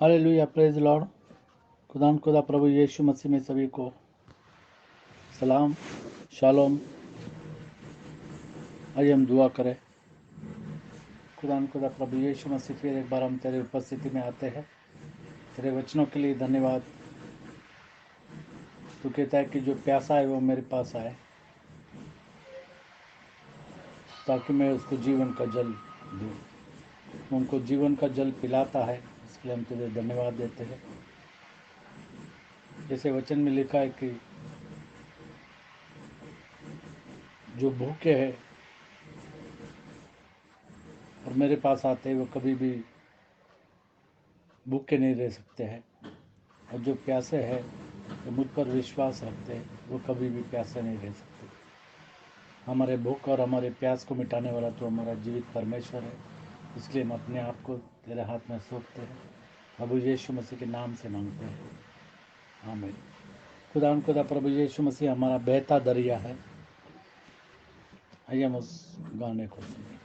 Hallelujah, praise Lord. खुदा प्रभु यीशु मसीह में सभी को सलाम, शालोम। आइए हम दुआ करें। खुदा प्रभु यीशु मसीह, फिर एक बार हम तेरे उपस्थिति में आते हैं। तेरे वचनों के लिए धन्यवाद। तू कहता है कि जो प्यासा है वो मेरे पास आए, ताकि मैं उसको जीवन का जल दूँ। उनको जीवन का जल पिलाता है, इसके लिए हम तुझे धन्यवाद देते हैं। जैसे वचन में लिखा है कि जो भूखे हैं और मेरे पास आते हैं वो कभी भी भूखे नहीं रह सकते हैं, और जो प्यासे हैं जो मुझ पर विश्वास रखते हैं वो कभी भी प्यासे नहीं रह सकते। हमारे भूख और हमारे प्यास को मिटाने वाला तो हमारा जीवित परमेश्वर है, इसलिए हम अपने आप को तेरे हाथ में सौंपते हैं। प्रभु यीशु मसीह के नाम से मांगते हैं, आमीन। खुदा प्रभु यीशु मसीह हमारा बहता दरिया है। आइए हम उस गाने को सुनें।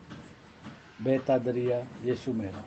बहता दरिया यीशु मेरा।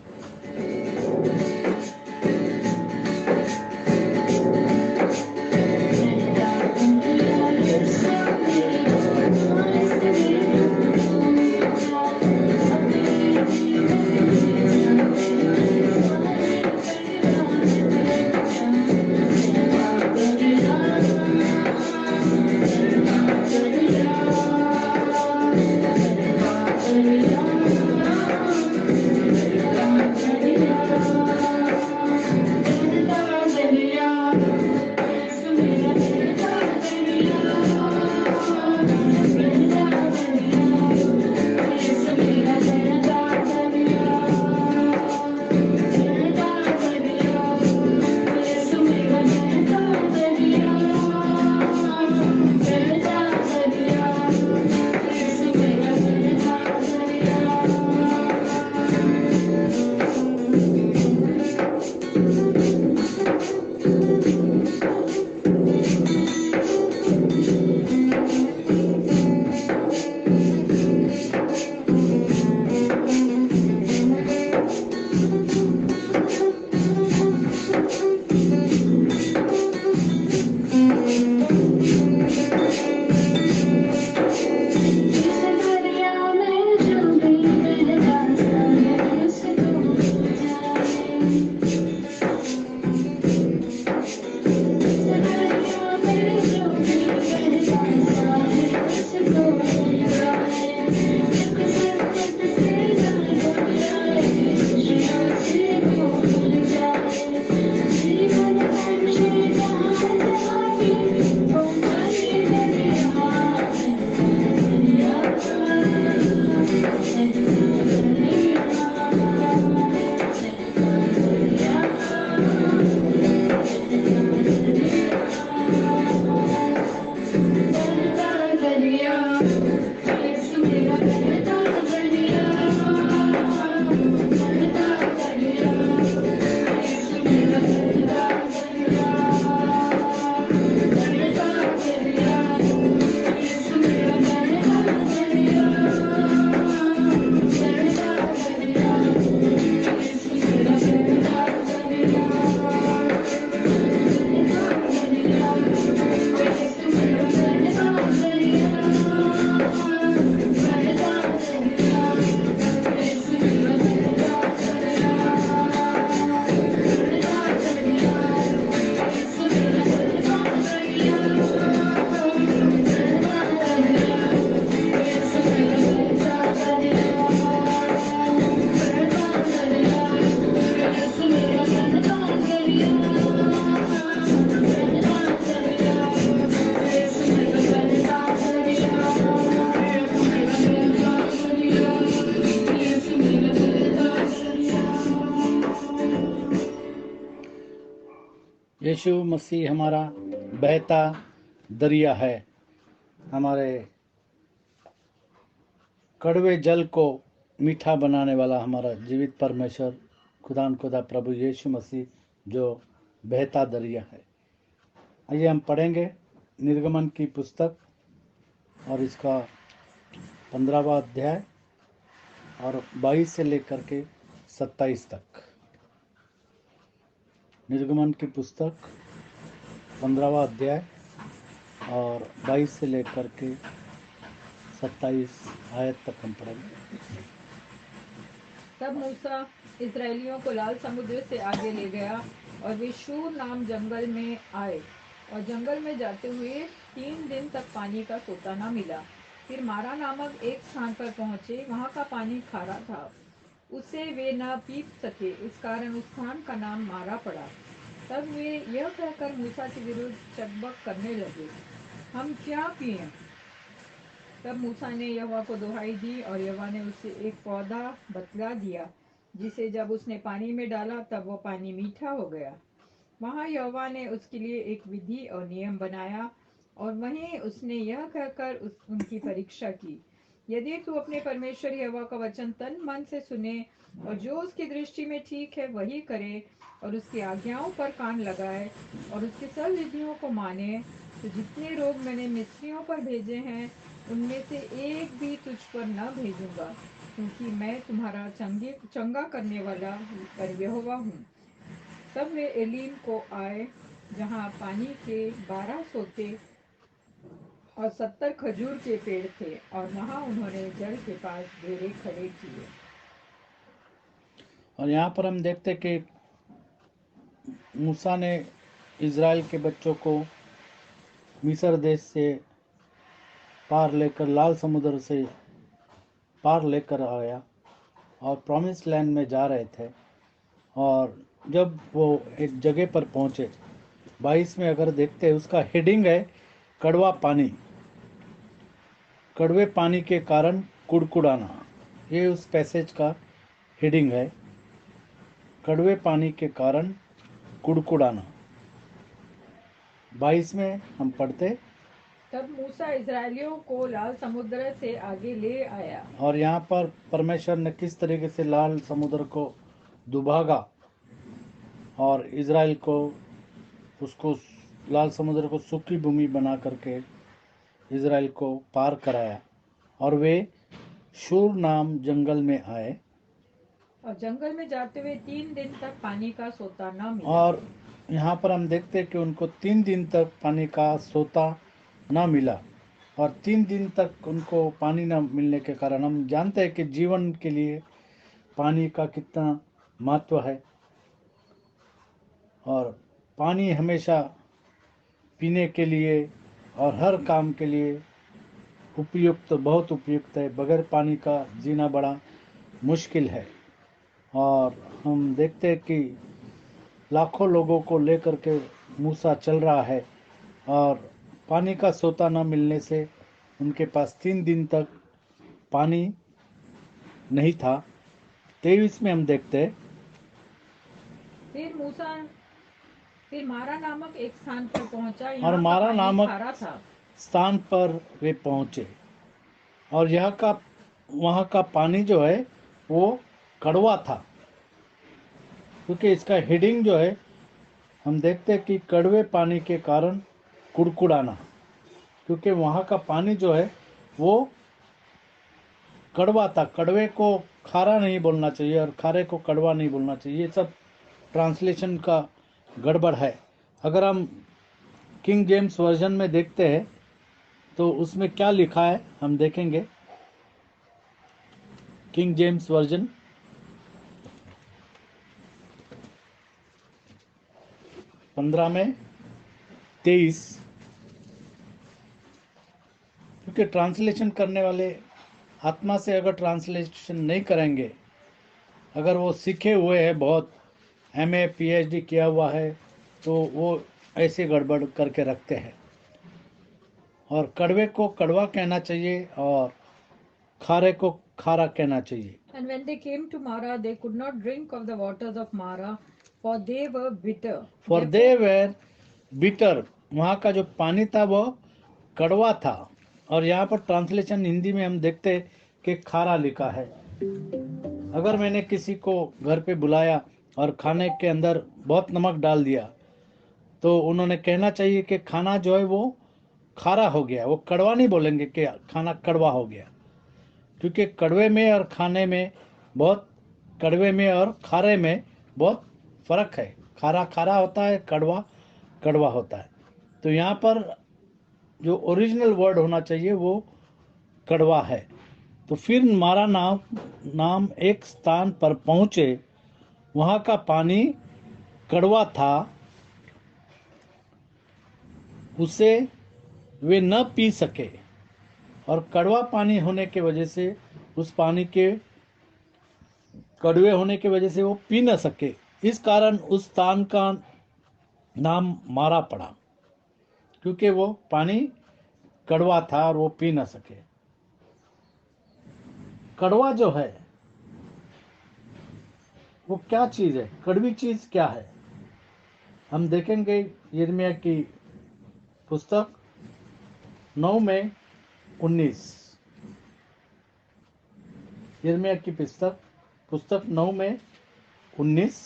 यीशु मसीह हमारा बहता दरिया है। हमारे कड़वे जल को मीठा बनाने वाला हमारा जीवित परमेश्वर खुदा प्रभु यीशु मसीह जो बहता दरिया है। आइए हम पढ़ेंगे निर्गमन की पुस्तक और इसका 15वां अध्याय और 22 से लेकर के 27 तक। निर्गमन की पुस्तक 15वां अध्याय और 22 से लेकर के 27 आयत तक हम पढ़ेंगे। तब मूसा इस्राएलियों को लाल समुद्र से आगे ले गया और वे शूर नाम जंगल में आए और जंगल में जाते हुए 3 दिन तक पानी का सोता न मिला। फिर मारा नामक एक स्थान पर पहुंचे, वहां का पानी खारा था, उसे वे न पी सके, इस कारण उस स्थान का नाम मारा पड़ा। तब वे यह कहकर मूसा के विरुद्ध चकबक करने लगे, हम क्या पिएं? तब मूसा ने यहोवा को दुहाई दी और यहोवा ने उसे एक पौधा बतला दिया, जिसे जब उसने पानी में डाला तब वह पानी मीठा हो गया। वहां यहोवा ने उसके लिए एक विधि और नियम बनाया और वहीं उसने यह कहकर उनकी परीक्षा की, यदि तू अपने परमेश्वर यहोवा का वचन तन मन से सुने और जो उसकी दृष्टि में ठीक है वही करे और उसकी आज्ञाओं पर कान लगाए और उसकी सब विधियों को माने, तो जितने रोग मैंने मिस्रियों पर भेजे हैं उनमें से एक भी तुझ पर न भेजूंगा, क्योंकि मैं तुम्हारा चंगा करने वाला यहोवा हूँ। तब वे एलीम को आए, जहाँ पानी के 12 सोते और 70 खजूर के पेड़ थे, और वहां उन्होंने जल के पास डेरे खड़े किए। और यहाँ पर हम देखते कि मूसा ने इज़राइल के बच्चों को मिस्र देश से पार लेकर लाल समुद्र से पार लेकर आया और प्रॉमिस लैंड में जा रहे थे। और जब वो एक जगह पर पहुंचे, 22 में अगर देखते हैं उसका हेडिंग है कड़वा पानी, कड़वे पानी के कारण कुड़कुड़ाना। ये उस पैसेज का हेडिंग है, कड़वे पानी के कारण कुड़कुड़ाना। 22 में हम पढ़ते, तब मूसा इस्राएलियों को लाल समुद्र से आगे ले आया। और यहाँ पर परमेश्वर ने किस तरीके से लाल समुद्र को दुभागा और इज़राइल को उसको लाल समुद्र को सूखी भूमि बना करके इज़राइल को पार कराया। और वे शूर नाम जंगल में आए और जंगल में जाते हुए 3 दिन तक पानी का सोता न मिला। और यहाँ पर हम देखते हैं कि उनको 3 दिन तक पानी का सोता न मिला। और 3 दिन तक उनको पानी न मिलने के कारण हम जानते हैं कि जीवन के लिए पानी का कितना महत्व है। और पानी हमेशा पीने के लिए और हर काम के लिए उपयुक्त, बहुत उपयुक्त है। बगैर पानी का जीना बड़ा मुश्किल है। और हम देखते हैं कि लाखों लोगों को लेकर के मूसा चल रहा है और पानी का सोता न मिलने से उनके पास 3 दिन तक पानी नहीं था। 23 में हम देखते हैं, फिर मूसा फिर मारा नामक एक स्थान पर पहुंचा, और यहाँ का मारा पानी नामक खारा था। स्थान पर वे पहुंचे और वहाँ का पानी जो है वो कड़वा था, क्योंकि इसका हेडिंग जो है हम देखते हैं कि कड़वे पानी के कारण कुड़कुड़ाना। क्योंकि वहाँ का पानी जो है वो कड़वा था। कड़वे को खारा नहीं बोलना चाहिए और खारे को कड़वा नहीं बोलना चाहिए। ये सब ट्रांसलेशन का गड़बड़ है। अगर हम किंग जेम्स वर्जन में देखते हैं तो उसमें क्या लिखा है हम देखेंगे। किंग जेम्स वर्जन 15 में 23, क्योंकि ट्रांसलेशन करने वाले आत्मा से अगर ट्रांसलेशन नहीं करेंगे, अगर वो सीखे हुए हैं, बहुत MA PhD किया हुआ है, तो वो ऐसे गड़बड़ करके रखते हैं। और कड़वे को कड़वा कहना चाहिए और खारे को खारा कहना चाहिए। And when they came to Mara, they could not drink of the waters of Mara, for they were bitter. For they Therefore, were bitter, वहाँ का जो पानी था वो कड़वा था। और यहाँ पर ट्रांसलेशन हिंदी में हम देखते कि खारा लिखा है। अगर मैंने किसी को घर पे बुलाया और खाने के अंदर बहुत नमक डाल दिया, तो उन्होंने कहना चाहिए कि खाना जो है वो खारा हो गया। वो कड़वा नहीं बोलेंगे कि खाना कड़वा हो गया, क्योंकि कड़वे में और खाने में बहुत, कड़वे में और खारे में बहुत फर्क है। खारा खारा होता है, कड़वा कड़वा होता है। तो यहाँ पर जो ओरिजिनल वर्ड होना चाहिए वो कड़वा है। तो फिर मारा नाम एक स्थान पर पहुंचे, वहां का पानी कड़वा था, उसे वे न पी सके, और कड़वा पानी होने के वजह से, उस पानी के कड़वे होने की वजह से वो पी न सके। इस कारण उस स्थान का नाम मारा पड़ा, क्योंकि वो पानी कड़वा था और वो पी न सके। कड़वा जो है वो क्या चीज है, कड़वी चीज क्या है, हम देखेंगे यिर्मयाह की पुस्तक 9 में 19। यिर्मयाह की पुस्तक 9 में 19।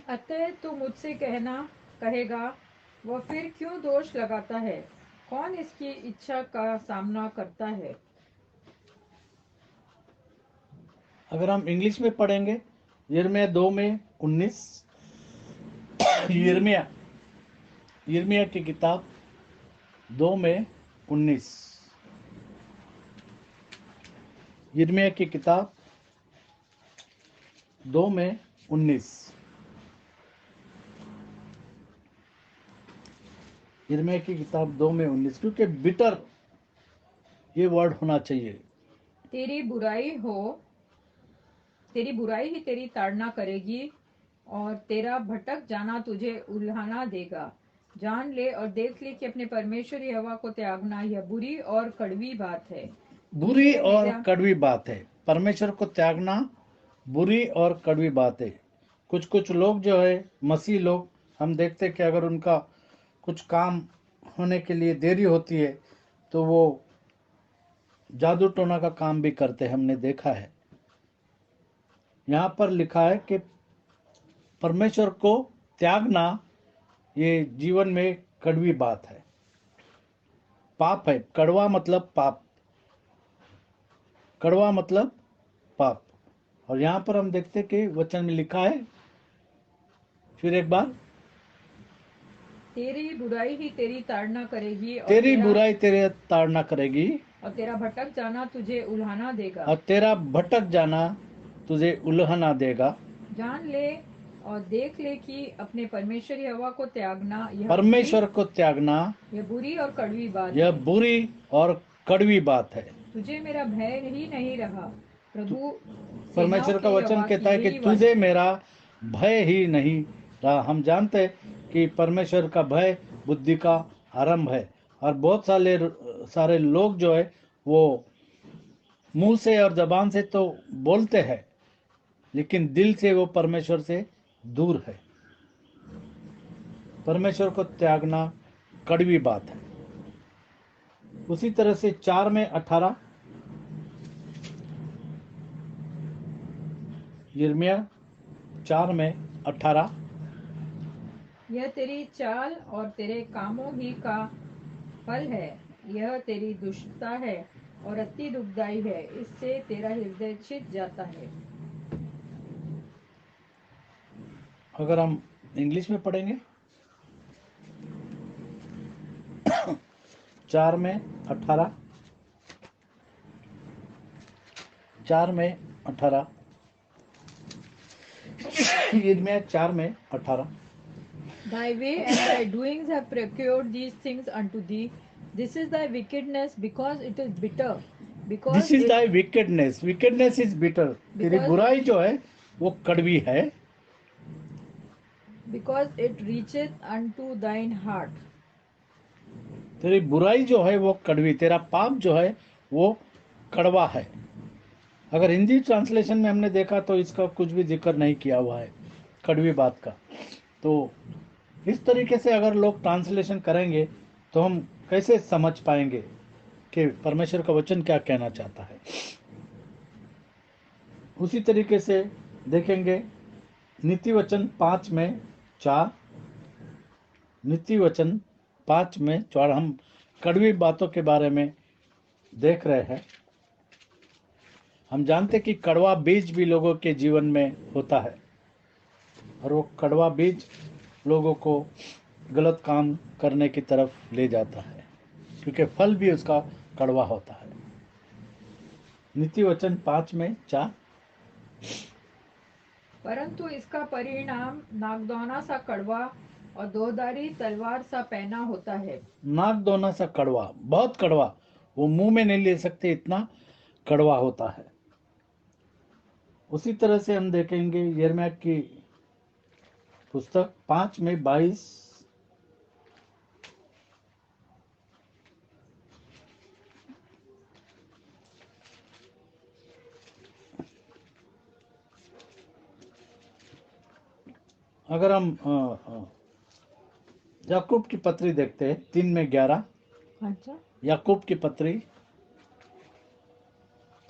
अतः तू मुझसे कहेगा, वह फिर क्यों दोष लगाता है? कौन इसकी इच्छा का सामना करता है? अगर हम इंग्लिश में पढ़ेंगे, यिर्मयाह 2 में 19। यिर्मयाह की किताब 2 में 19। यिर्मयाह की किताब 2 में 19। यिर्मयाह की किताब 2 में 19, क्योंकि बिटर ये वर्ड होना चाहिए। तेरी बुराई ही तेरी ताड़ना करेगी, और तेरा भटक जाना तुझे उल्हाना देगा। जान ले और देख ले कि अपने परमेश्वर यहोवा को त्यागना यह बुरी और कड़वी बात है। बुरी तुझे और मेरा कड़वी बात है, परमेश्वर को त्यागना बुरी और कड़वी बात है। कुछ कुछ लोग जो है, मसीह लोग, हम देखते हैं कि अगर उनका कुछ काम होने के लिए देरी होती है तो वो जादू टोना का काम भी करते हैं, हमने देखा है। यहाँ पर लिखा है कि परमेश्वर को त्यागना ये जीवन में कड़वी बात है, पाप है। कड़वा मतलब पाप, कड़वा मतलब पाप। और यहाँ पर हम देखते कि वचन में लिखा है, फिर एक बार, तेरी बुराई ही तेरी ताड़ना करेगी, तेरी बुराई तेरे ताड़ना करेगी, और तेरा भटक जाना तुझे उल्हाना देगा। और तेरा भटक जाना तुझे उल्हना देगा। जान ले और देख ले कि अपने परमेश्वर यहोवा को त्यागना परमेश्वर को त्यागना यह बुरी और कड़वी बात यह है। बुरी और कड़वी बात है। तुझे मेरा भय ही नहीं रहा, प्रभु सेनाओं परमेश्वर का के वचन यहोवा की कहता है कि यही तुझे वाणी है। मेरा भय ही नहीं रहा। हम जानते हैं कि परमेश्वर का भय बुद्धि का आरंभ है। और बहुत सारे लोग जो है वो मुंह से और जबान से तो बोलते हैं, लेकिन दिल से वो परमेश्वर से दूर है। परमेश्वर को त्यागना कड़वी बात है। उसी तरह से 4 में 18, यिर्मयाह 4 में 18। यह तेरी चाल और तेरे कामों ही का फल है। यह तेरी दुष्टता है और अति दुखदाई है, इससे तेरा हृदय छिद जाता है। अगर हम इंग्लिश में पढ़ेंगे, 4 में 18, 4 में 18, यिर्मयाह 4 में 18। Thy way and thy doings have procured these things unto thee. This is thy wickedness, because it is bitter. This is thy wickedness, wickedness is bitter. तेरी Because बुराई जो है वो कड़वी है, because it reacheth unto thine heart. तेरी बुराई जो है वो कड़वी, तेरा पाप जो है वो कड़वा है। अगर हिंदी ट्रांसलेशन में हमने देखा तो इसका कुछ भी जिक्र नहीं किया हुआ है कड़वी बात का। तो इस तरीके से अगर लोग ट्रांसलेशन करेंगे तो हम कैसे समझ पाएंगे कि परमेश्वर का वचन क्या कहना चाहता है। उसी तरीके से देखेंगे नीति वचन 5 में 4, नीति वचन 5 में 4, हम कड़वी बातों के बारे में देख रहे हैं। हम जानते कि कड़वा बीज भी लोगों के जीवन में होता है। और वो कड़वा बीज लोगों को गलत काम करने की तरफ ले जाता है, क्योंकि फल भी उसका कड़वा होता है। नीति वचन 5:4। परंतु इसका परिणाम नागदौना सा कड़वा और दोधारी तलवार सा पैना होता है। नाक दोना सा कड़वा, बहुत कड़वा, वो मुंह में नहीं ले सकते, इतना कड़वा होता है। उसी तरह से हम देखेंगे यिर्मयाह की पुस्तक 5:22। अगर हम याकूब की पत्री देखते हैं 3:11। अच्छा, याकूब की पत्री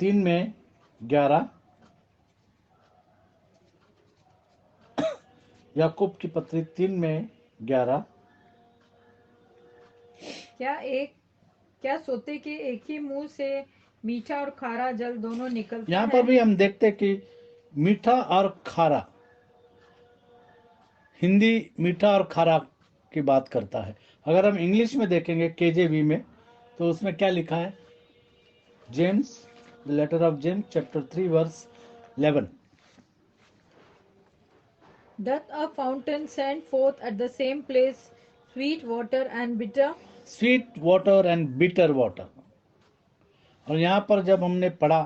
3:11। याकूब की पत्री 3:11। क्या सोते के एक ही मुंह से मीठा और खारा जल दोनों निकलता यहाँ है? पर भी हम देखते हैं कि मीठा और खारा, हिंदी मीठा और खारा की बात करता है। अगर हम इंग्लिश में देखेंगे केजेवी में, तो उसमें क्या लिखा है? James, the letter of James chapter 3 verse 11। Doth a fountain send forth at the same place sweet water and bitter? Sweet water and bitter water. और यहाँ पर जब हमने पढ़ा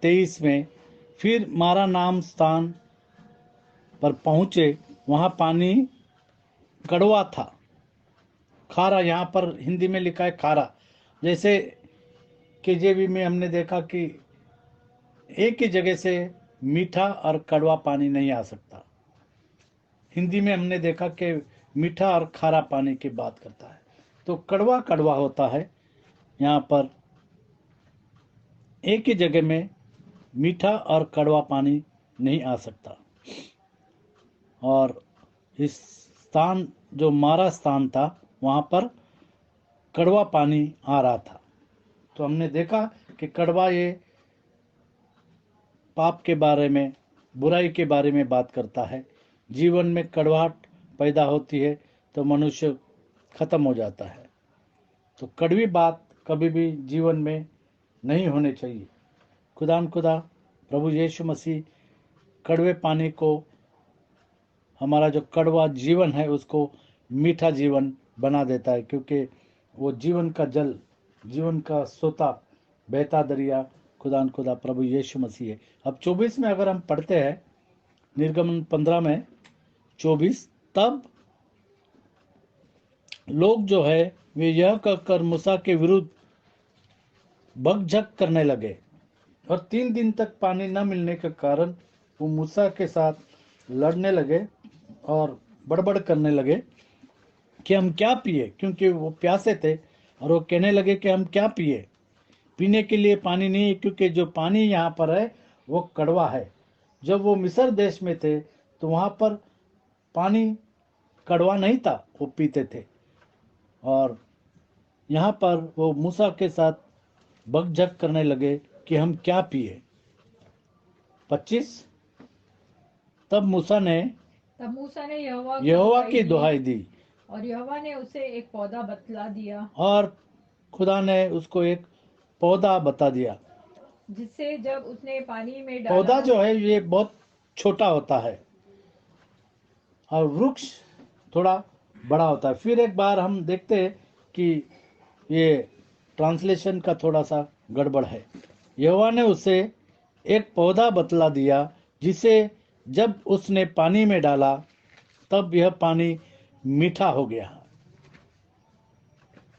23 में, फिर मारा नाम स्थान पर पहुंचे, वहां पानी कड़वा था, खारा। यहाँ पर हिंदी में लिखा है खारा। जैसे केजेवी में हमने देखा कि एक ही जगह से मीठा और कड़वा पानी नहीं आ सकता। हिंदी में हमने देखा कि मीठा और खारा पानी की बात करता है, तो कड़वा कड़वा होता है। यहाँ पर एक ही जगह में मीठा और कड़वा पानी नहीं आ सकता। और इस स्थान, जो मारा स्थान था, वहाँ पर कड़वा पानी आ रहा था। तो हमने देखा कि कड़वा ये पाप के बारे में, बुराई के बारे में बात करता है। जीवन में कड़वाहट पैदा होती है तो मनुष्य खत्म हो जाता है। तो कड़वी बात कभी भी जीवन में नहीं होनी चाहिए। खुदा प्रभु यीशु मसीह कड़वे पानी को, हमारा जो कड़वा जीवन है उसको मीठा जीवन बना देता है, क्योंकि वो जीवन का जल, जीवन का सोता बहता दरिया खुदा प्रभु यीशु मसीह है। अब 24 में अगर हम पढ़ते हैं, निर्गमन 15:24, तब लोग जो है वे यह कहकर मूसा के विरुद्ध बकझक करने लगे, और 3 दिन तक पानी न मिलने के कारण वो मूसा के साथ लड़ने लगे और बड़बड़ करने लगे कि हम क्या पिए, क्योंकि वो प्यासे थे। और वो कहने लगे कि हम क्या पिए, पीने के लिए पानी नहीं है, क्योंकि जो पानी यहाँ पर है वो कड़वा है। जब वो मिस्र देश में थे तो वहाँ पर पानी कड़वा नहीं था, वो पीते थे। और यहाँ पर वो मूसा के साथ बकझक करने लगे कि हम क्या पिए। 25, तब मूसा ने यहोवा की दुहाई दी, और यहोवा ने उसे एक पौधा बतला दिया, और खुदा ने उसको एक पौधा बता दिया। जिससे जब उसने पानी में डाला, पौधा जो है ये बहुत छोटा होता है और वृक्ष थोड़ा बड़ा होता है। फिर एक बार हम देखते हैं कि ये ट्रांसलेशन का थोड़ा सा गड़बड़ है। यहोवा ने उसे एक पौधा बतला दिया, जिसे जब उसने पानी में डाला तब यह पानी मीठा हो गया।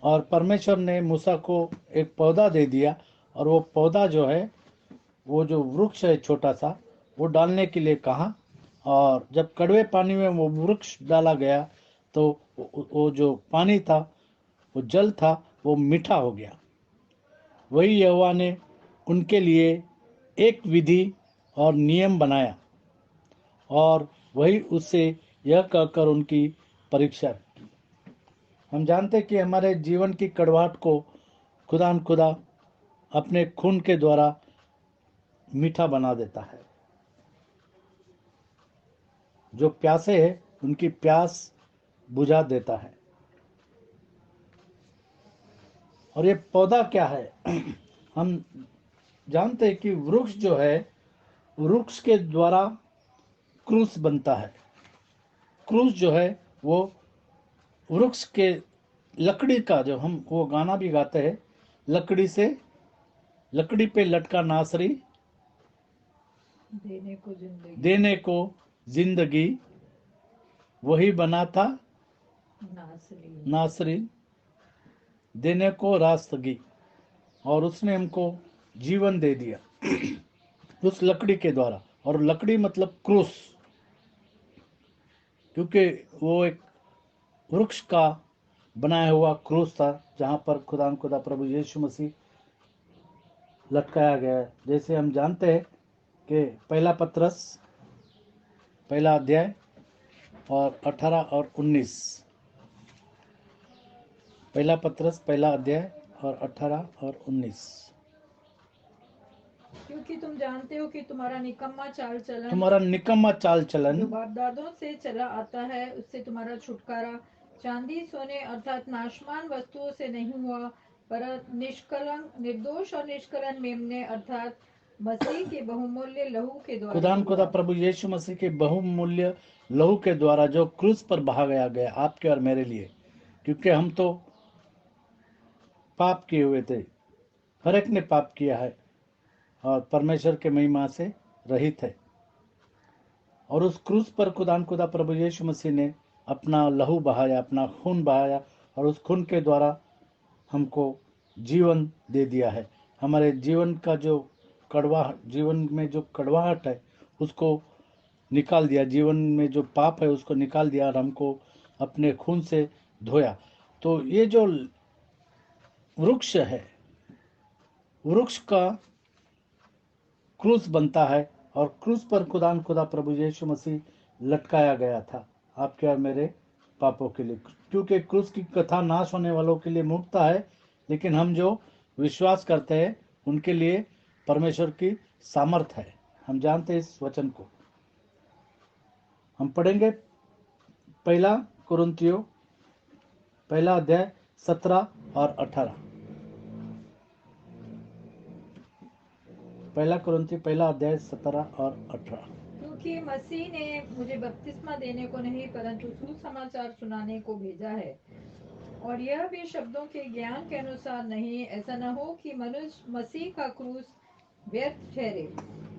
और परमेश्वर ने मूसा को एक पौधा दे दिया, और वो पौधा जो है, वो जो वृक्ष है छोटा सा, वो डालने के लिए कहा। और जब कड़वे पानी में वो वृक्ष डाला गया तो वो जो पानी था, वो जल था, वो मीठा हो गया। वही यहोवा ने उनके लिए एक विधि और नियम बनाया, और वही उससे यह कहकर उनकी परीक्षा की। हम जानते कि हमारे जीवन की कड़वाहट को खुदा अपने खून के द्वारा मीठा बना देता है। जो प्यासे है उनकी प्यास बुझा देता है। और ये पौधा क्या है? हम जानते हैं कि वृक्ष जो है, वृक्ष के द्वारा क्रूस बनता है। क्रूस जो है वो वृक्ष के लकड़ी का, जो हम वो गाना भी गाते हैं, लकड़ी से, लकड़ी पे लटका नासरी देने को जिंदगी, देने को जिंदगी, वही बना था नासरी। नासरी देने को रास्तगी, और उसने हमको जीवन दे दिया उस लकड़ी के द्वारा। और लकड़ी मतलब क्रूस, क्योंकि वो एक वृक्ष का बनाया हुआ क्रूस था जहां पर खुदा प्रभु यीशु मसीह लटकाया गया है। जैसे हम जानते हैं कि पहला पत्रस पहला अध्याय और 18 और 19, पहला पत्रस पहला अध्याय और 18 और 19। क्योंकि तुम जानते हो कि तुम्हारा निकम्मा चाल चलन, तुम्हारा निकम्मा चाल चलन जो बाप दादों से चला आता है, उससे तुम्हारा छुटकारा चांदी सोने अर्थात नाशमान वस्तुओं से नहीं हुआ, पर निष्कलंक, निर्दोष और निष्कलन मेमने अर्थात मसीह के बहुमूल्य लहू के द्वारा खुदा प्रभु यीशु मसीह के बहुमूल्य लहू के द्वारा, जो क्रूस पर बहाया गया आपके और मेरे लिए। क्योंकि हम तो पाप किए हुए थे, हर एक ने पाप किया है और परमेश्वर के महिमा से रहित है। और उस क्रूस पर खुदा प्रभु यीशु मसीह ने अपना लहू बहाया, अपना खून बहाया, और उस खून के द्वारा हमको जीवन दे दिया है। हमारे जीवन का जो जीवन में जो कड़वाहट है उसको निकाल दिया, जीवन में जो पाप है उसको निकाल दिया, और हमको अपने खून से धोया। तो ये जो वृक्ष है, वृक्ष का क्रूस बनता है, और क्रूस पर खुदा प्रभु यीशु मसीह लटकाया गया था आपके और मेरे पापों के लिए। क्योंकि क्रूस की कथा नाश होने वालों के लिए मुक्ता है, लेकिन हम जो विश्वास करते हैं उनके लिए परमेश्वर की सामर्थ है। हम जानते हैं इस वचन को। हम पढ़ेंगे पहला कुरिन्थियों पहला अध्याय 17 और 18। पहला कुरिन्थी पहला अध्याय 17 और 18। क्योंकि मसीह ने मुझे बपतिस्मा देने को नहीं परंतु सुसमाचार सुनाने को भेजा है, और यह भी शब्दों के ज्ञान के अनुसार नहीं, ऐसा न हो कि मनुष्य मसीह का क्रूस व्यर्थ ठहरे।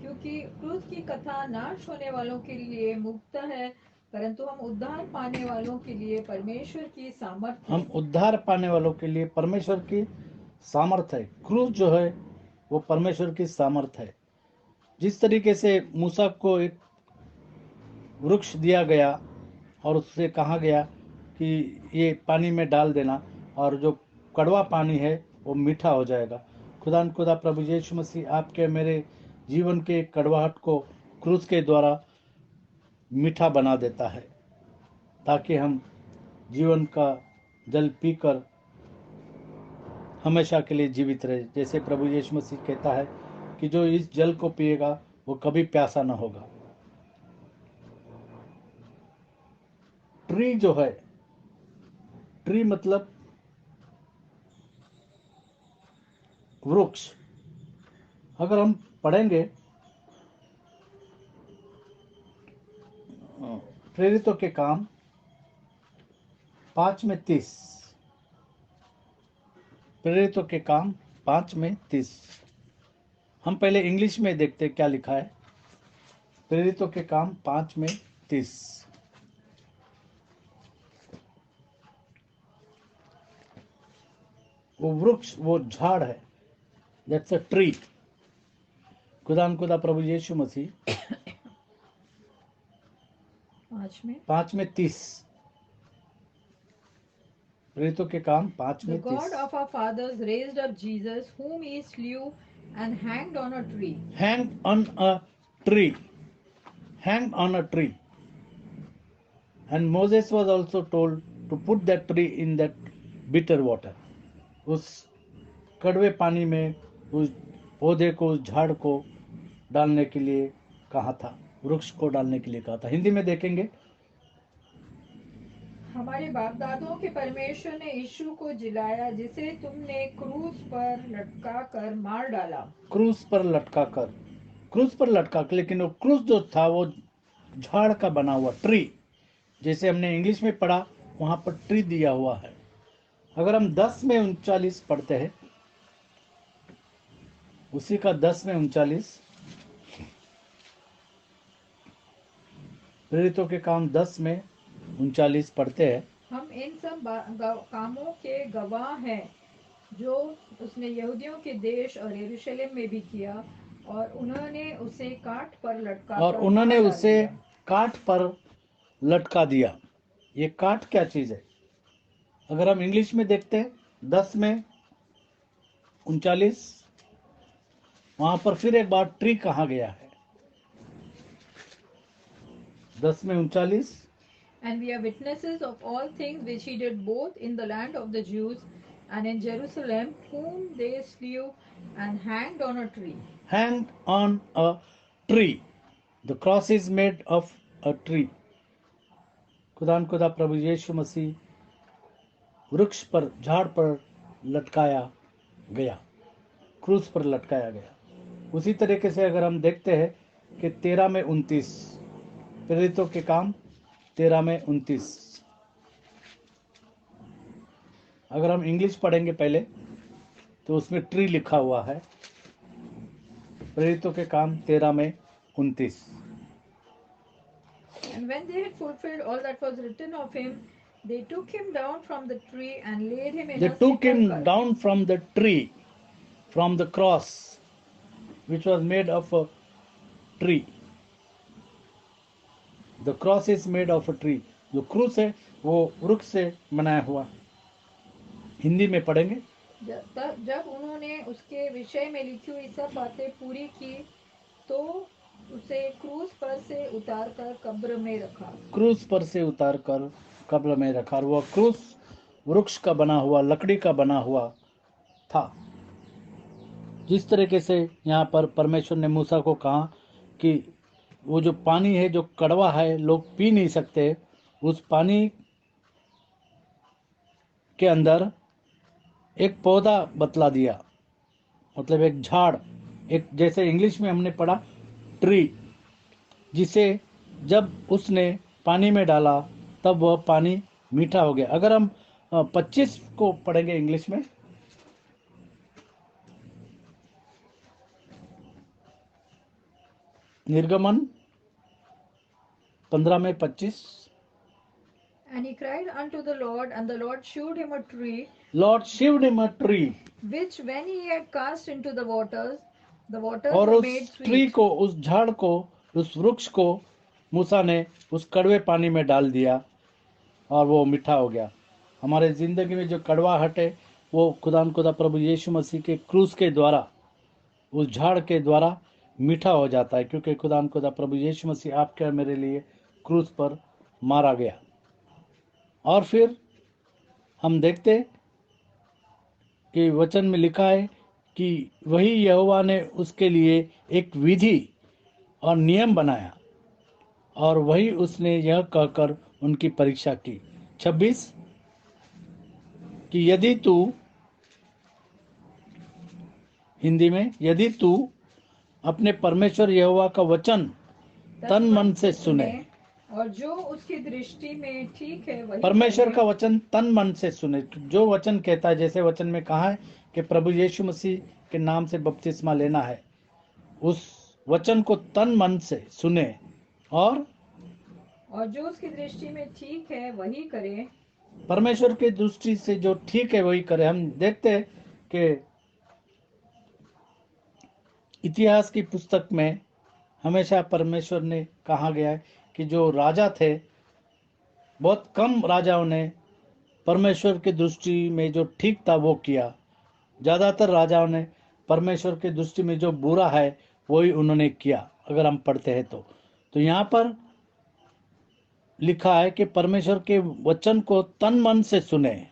क्योंकि क्रूस की कथा नाश होने वालों के लिए मुक्त है, परंतु हम उद्धार पाने वालों के लिए परमेश्वर की सामर्थ है। हम उद्धार पाने वालों के लिए परमेश्वर की सामर्थ है। क्रूस जो है वो परमेश्वर की सामर्थ है। जिस तरीके से मूसा को एक वृक्ष दिया गया और उससे कहा गया कि ये पानी में डाल देना, और जो कड़वा पानी है वो मीठा हो जाएगा। खुदा प्रभु यीशु मसीह आपके मेरे जीवन के कड़वाहट को क्रूस के द्वारा मीठा बना देता है, ताकि हम जीवन का जल पीकर हमेशा के लिए जीवित रहे। जैसे प्रभु यीशु मसीह कहता है कि जो इस जल को पिएगा वो कभी प्यासा न होगा। ट्री जो है, ट्री मतलब वृक्ष। अगर हम पढ़ेंगे प्रेरितों के काम 5:30, प्रेरितों के काम 5:30। हम पहले इंग्लिश में देखते क्या लिखा है। प्रेरितों के काम 5:30। वो वृक्ष, वो झाड़ है, दैट्स अ ट्री। खुदा प्रभु यीशु मसीह 5:30, प्रेरितों के काम The 5:30। God of our fathers raised up Jesus, whom he slew and hanged on a tree. Hanged on a tree, hanged on a tree. And Moses was also told to put that tree in that bitter water. उस कड़वे पानी में उस पौधे को, उस झाड़ को डालने के लिए कहा था। वृक्ष को डालने के लिए कहा था। हिंदी में देखेंगे। हमारे बाप दादों के परमेश्वर ने यीशु को जिलाया, जिसे तुमने क्रूस पर लटका कर मार डाला। क्रूस पर लटका कर, लेकिन वो क्रूस जो था वो झाड़ का बना हुआ, ट्री, जैसे हमने इंग्लिश में पढ़ा वहां पर ट्री दिया हुआ है। अगर हम 10 में 39 पढ़ते हैं, उसी का 10 में 39, प्रेरितों के काम 10 में 39 पढ़ते हैं। हम इन सब कामों के गवाह हैं जो उसने यहूदियों के देश और यरूशलेम में भी किया, और उन्होंने उसे काठ पर लटका दिया। ये काठ क्या चीज है? अगर हम इंग्लिश में देखते हैं 10 में 39, वहां पर फिर एक बार ट्री कहा गया है। 10 में 39, And we are witnesses of all things which he did both in the land of the Jews and in Jerusalem, whom they slew and hanged on a tree. hanged on a tree. The cross is made of a tree. खुदा प्रभु यीशु मसीह वृक्ष पर, झाड़ पर लटकाया गया, क्रूस पर लटकाया गया। उसी तरीके से अगर हम देखते हैं कि 13 में 29, प्रेरितों के काम 13 में 29, अगर हम इंग्लिश पढ़ेंगे पहले तो उसमें ट्री लिखा हुआ है। प्रेरितों के काम 13 में 29। And when they had fulfilled all that was written of him, they took him down from the tree and laid him in They a took him sepulchre. down from the tree, from the cross, which was made of a tree. The cross is made of a tree. जो क्रूस है वो वृक्ष से बनाया हुआ। हिंदी में पढ़ेंगे। जब उन्होंने उसके विषय में लिखी हुई सब बातें पूरी की, तो उसे क्रूस पर से उतार कर कब्र में रखा। क्रूस पर से उतार कर कब्र में रखा। और वह क्रूस वृक्ष का बना हुआ, लकड़ी का बना हुआ था। जिस तरीके से यहाँ पर परमेश्वर ने मूसा को कहा कि वो जो पानी है जो कड़वा है, लोग पी नहीं सकते, उस पानी के अंदर एक पौधा बतला दिया, मतलब एक झाड़, एक, जैसे इंग्लिश में हमने पढ़ा ट्री, जिसे जब उसने पानी में डाला तब वह पानी मीठा हो गया। अगर हम 25 को पढ़ेंगे इंग्लिश में, निर्गमन 15 में 25। And he cried unto the Lord, and the Lord shewed him a tree. Lord shewed him a tree. Which when he had cast into the waters और were उस made sweet. ट्री को, उस झाड़ को, उस वृक्ष को मूसा ने उस कड़वे पानी में डाल दिया और वो मीठा हो गया। हमारे जिंदगी में जो कड़वाहट है वो खुदा प्रभु यीशु मसीह के क्रूस के द्वारा, उस झाड़ के द्वारा मीठा हो जाता है, क्योंकि खुदा प्रभु यीशु मसीह आपके और मेरे लिए क्रूस पर मारा गया। और फिर हम देखते कि वचन में लिखा है कि वही यहोवा ने उसके लिए एक विधि और नियम बनाया, और वही उसने यह कहकर उनकी परीक्षा की। 26 कि यदि तू, हिंदी में, यदि तू अपने परमेश्वर यहोवा का वचन तन मन से सुने, और जो उसकी दृष्टि में ठीक है वही परमेश्वर का वचन तन मन से सुने। जो वचन कहता है, जैसे वचन में कहा है कि प्रभु यीशु मसीह के नाम से बपतिस्मा लेना है, उस वचन को तन मन से सुने और जो उसकी दृष्टि में ठीक है वही करे। परमेश्वर की दृष्टि से जो ठीक है वही करे। हम देखते हैं कि इतिहास की पुस्तक में हमेशा परमेश्वर ने कहा गया है कि जो राजा थे, बहुत कम राजाओं ने परमेश्वर की दृष्टि में जो ठीक था वो किया। ज़्यादातर राजाओं ने परमेश्वर की दृष्टि में जो बुरा है वही उन्होंने किया। अगर हम पढ़ते हैं तो यहाँ पर लिखा है कि परमेश्वर के वचन को तन मन से सुने,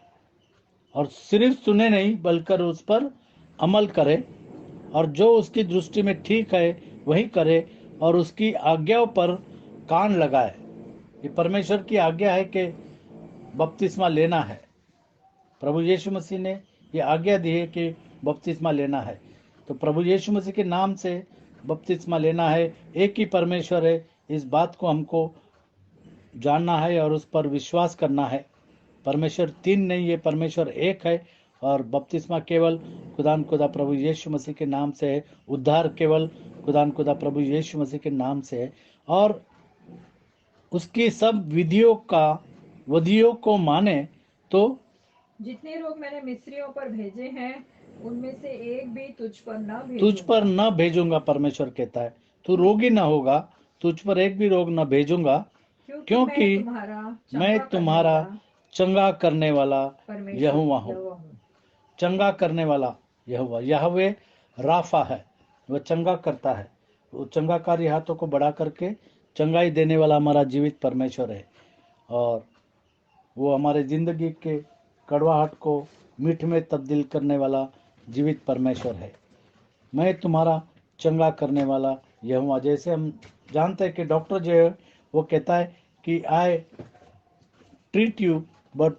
और सिर्फ सुने नहीं बल्कि उस पर अमल करे, और जो उसकी दृष्टि में ठीक है वही करे, और उसकी आज्ञाओं पर कान लगाए। ये परमेश्वर की आज्ञा है कि बपतिस्मा लेना है। प्रभु यीशु मसीह ने ये आज्ञा दी है कि बपतिस्मा लेना है। तो प्रभु यीशु मसीह के नाम से बपतिस्मा लेना है। एक ही परमेश्वर है, इस बात को हमको जानना है और उस पर विश्वास करना है। परमेश्वर तीन नहीं है, परमेश्वर एक है। और बपतिस्मा केवल खुदान खुदा प्रभु यीशु मसीह के नाम से है। उद्धार केवल खुदान खुदा प्रभु यीशु मसीह के नाम से है। और उसकी सब विधियों को माने तो जितने रोग मैंने मिस्रियों पर भेजे हैं उनमें से एक भी तुझ पर न तुझ पर भेजूंगा, न भेजूंगा। परमेश्वर कहता है तू रोगी न होगा, तुझ पर एक भी रोग न भेजूंगा, क्योंकि क्योंकि मैं मैं तुम्हारा चंगा करने वाला परमेश्वर यहोवा हूँ। यहोवा हूँ। चंगा करने वाला यहोवा, यहवे राफा है, वह चंगा करता है। वो चंगाकारी हाथों को बढ़ा करके चंगाई देने वाला हमारा जीवित परमेश्वर है। और वो हमारे जिंदगी के कड़वाहट को मीठ में तब्दील करने वाला जीवित परमेश्वर है। मैं तुम्हारा चंगा करने वाला यहोवा। जैसे हम जानते हैं कि डॉक्टर जो है वो कहता है कि I treat you but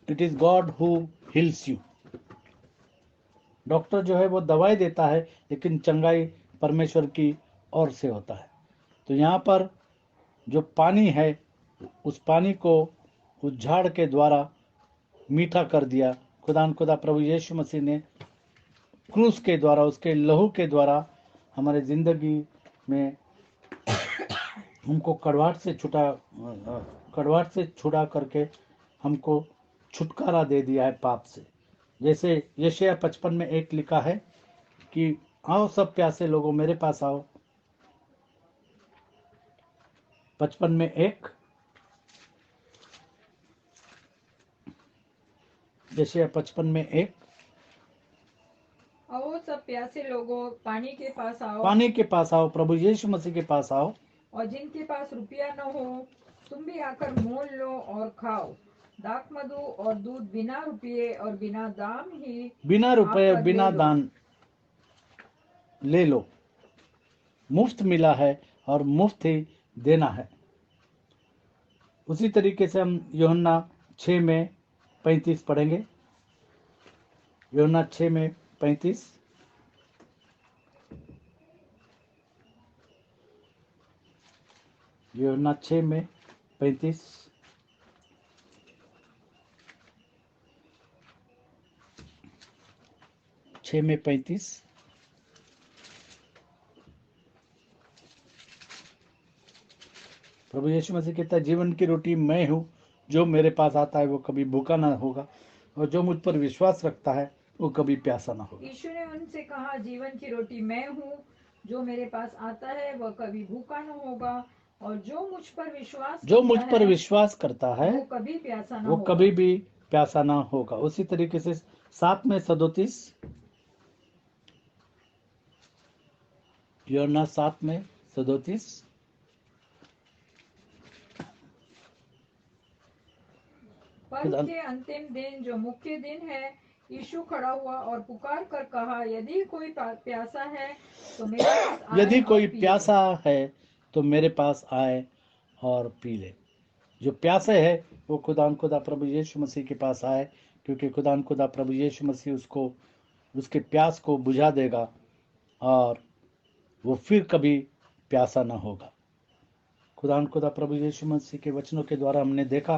it is God who heels you. Doctor जो है वो दवाई देता है, लेकिन चंगाई परमेश्वर की ओर से होता है। तो यहाँ पर जो पानी है, उस पानी को उस झाड़ के द्वारा मीठा कर दिया। खुदा प्रभु यीशु मसीह ने क्रूस के द्वारा, उसके लहू के द्वारा हमारे जिंदगी में हमको कड़वाहट से छुड़ा करके हमको छुटकारा दे दिया है पाप से। जैसे यशायाह 55 में एक लिखा है कि आओ सब प्यासे लोगों मेरे पास आओ। 55 में एक, यशायाह 55 में एक, आओ सब प्यासे लोगों पानी के पास आओ, पानी के पास आओ, प्रभु यीशु मसीह के पास आओ। और जिनके पास रुपया न हो तुम भी आकर मोल लो और खाओ। दाख मधु और दूध बिना रुपये और बिना दाम ही बिना रुपए आकर बिना ले लो। दान ले लो। मुफ्त मिला है और मुफ्त ही देना है। उसी तरीके से हम यूहन्ना 6 में 35 पढ़ेंगे। यूहन्ना 6 में 35, यूहन्ना 6 में 35, 6 में 35। प्रभु यीशु मसीह कहता है जीवन की रोटी मैं हूँ, जो मेरे पास आता है वो कभी भूखा ना होगा, और जो मुझ पर विश्वास रखता है वो कभी प्यासा ना होगा। यीशु ने उनसे कहा, जीवन की रोटी मैं हूँ, जो मेरे पास आता है वह कभी भूखा न होगा, और जो मुझ पर विश्वास करता है वो कभी प्यासा न वो होगा। कभी भी प्यासा ना होगा। उसी तरीके से 7 में 37, यूहन्ना 7 में 37, पल के अंतिम दिन जो मुख्य दिन है, यीशु खड़ा हुआ और पुकार कर कहा, यदि कोई प्यासा है तो मेरे पास आए यदि और कोई पी ले। प्यासा है तो मेरे पास आए और पी ले। जो प्यासे है वो खुदा प्रभु यीशु मसीह के पास आए, क्योंकि खुदा प्रभु यीशु मसीह उसको उसके प्यास को बुझा देगा और वो फिर कभी प्यासा ना होगा। खुदा प्रभु यीशु मसीह के वचनों के द्वारा हमने देखा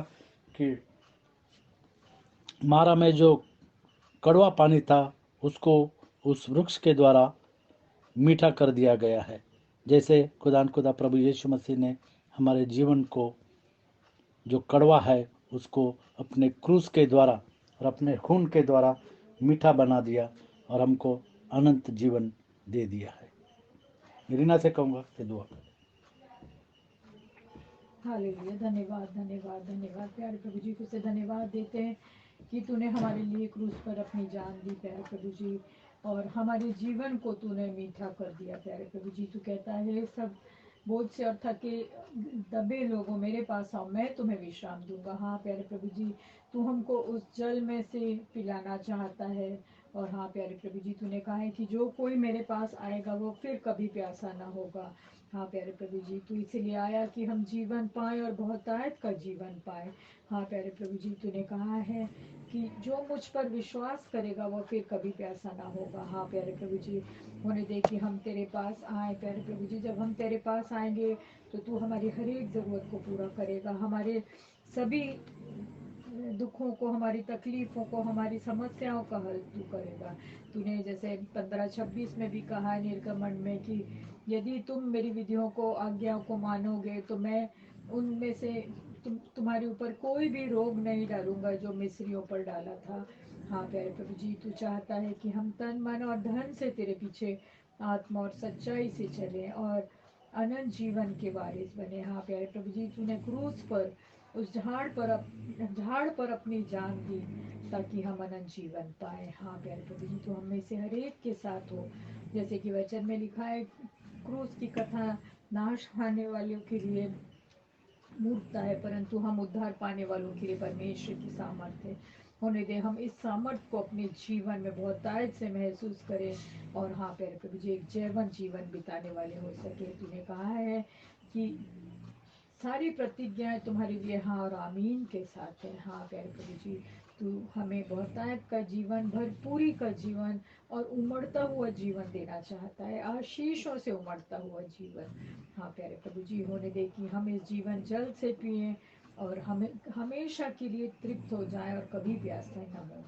कि मारा में जो कड़वा पानी था उसको उस वृक्ष के द्वारा मीठा कर दिया गया है। जैसे खुदा प्रभु यीशु मसीह ने हमारे जीवन को जो कड़वा है उसको अपने क्रूस के द्वारा और अपने खून के द्वारा मीठा बना दिया और हमको अनंत जीवन दे दिया है। रीना से कहूँगा कि दुआ कर। हालेलुया, धन्यवाद धन्यवाद धन्यवाद प्यारे प्रभु जी, तुझसे धन्यवाद देते हैं कि तूने हमारे लिए क्रूस पर अपनी जान दी प्यारे प्रभु जी, और हमारे जीवन को तूने मीठा कर दिया प्यारे प्रभु जी। तू कहता है सब बोझ से और थके दबे लोगों मेरे पास आओ, मैं तुम्हें विश्राम दूंगा। हाँ प्यारे प्रभु जी, तू हमको उस जल में से पिलाना चाहता है। और हाँ प्यारे प्रभु जी, तूने कहा है कि जो कोई मेरे पास आएगा वो फिर कभी प्यासा ना होगा। हाँ प्यारे प्रभु जी, तू इसलिए आया कि हम जीवन पाए और बहुतायत का जीवन पाए। हाँ प्यारे प्रभु जी, तूने कहा है कि जो मुझ पर विश्वास करेगा वो फिर कभी प्यासा ना होगा। हाँ प्यारे प्रभु जी, होने दे कि हम तेरे पास आए प्यारे प्रभु जी। जब हम तेरे पास आएंगे तो तू हमारी हर एक ज़रूरत को पूरा करेगा, हमारे सभी दुखों को, हमारी तकलीफ़ों को, हमारी समस्याओं का हल तू करेगा। तूने जैसे 15:26 में भी कहा है निर्गमन में कि यदि तुम मेरी विधियों को, आज्ञाओं को मानोगे तो मैं उनमें से तुम्हारे ऊपर कोई भी रोग नहीं डालूंगा जो मिस्रियों पर डाला था। हाँ प्यारे प्रभु जी, तू चाहता है कि हम तन मन और धन से तेरे पीछे आत्मा और सच्चाई से चलें और अनंत जीवन के वारिस बने। हाँ प्यारे प्रभु जी, तूने क्रूस पर उस झाड़ पर अपनी जान दी ताकि हम अनंत जीवन पाए। हाँ प्यारे प्रभु जी, तो हम में से हर एक के साथ हो, जैसे कि वचन में लिखा है, क्रूस की कथा नाश पाने वालों के लिए मूर्खता है, परंतु हम उद्धार पाने वालों के लिए परमेश्वर की सामर्थ्य है। होने दे हम इस सामर्थ्य को अपने जीवन में बहुतायत से महसूस करें और हाँ प्यारे प्रभु जी, एक जीवन जीवन बिताने वाले हो सके। तूने कहा है कि सारी प्रतिज्ञाएं तुम्हारे लिए हाँ और आमीन के साथ है। हाँ प्यारे प्रभु जी, तू हमें बहुतायत का जीवन, भरपूरी का जीवन और उमड़ता हुआ जीवन देना चाहता है, आशीषों से उमड़ता हुआ जीवन। हाँ प्यारे प्रभु जी, होने दे कि हम इस जीवन जल से पिए और हमें हमेशा के लिए तृप्त हो जाए और कभी प्यासा न हो।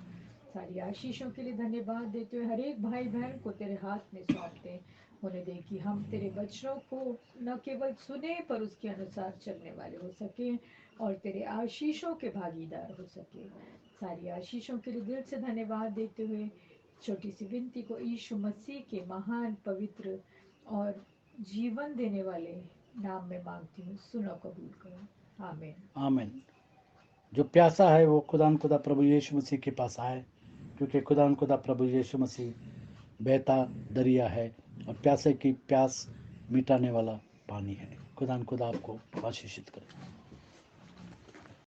सारी आशीषों के लिए धन्यवाद देते हुए हर एक भाई बहन को तेरे हाथ में सौंपते होने दे कि हम तेरे वचनों को न केवल सुने पर उसके अनुसार चलने वाले हो सके और तेरे आशीषों के भागीदार हो सके। सारी आशीषों के लिए दिल से धन्यवाद देते हुए छोटी सी विनती को यीशु मसीह के महान, पवित्र और जीवन देने वाले नाम में मांगती हूँ, सुनो कबूल करो, आमीन। आमीन। जो प्यासा है वो खुदा खुदा प्रभु यीशु मसीह के पास आए, क्योंकि खुदा खुदा प्रभु यीशु मसीह बहता दरिया है और प्यासे की प्यास मिटाने वाला पानी है। खुदा आपको आशीषित करे।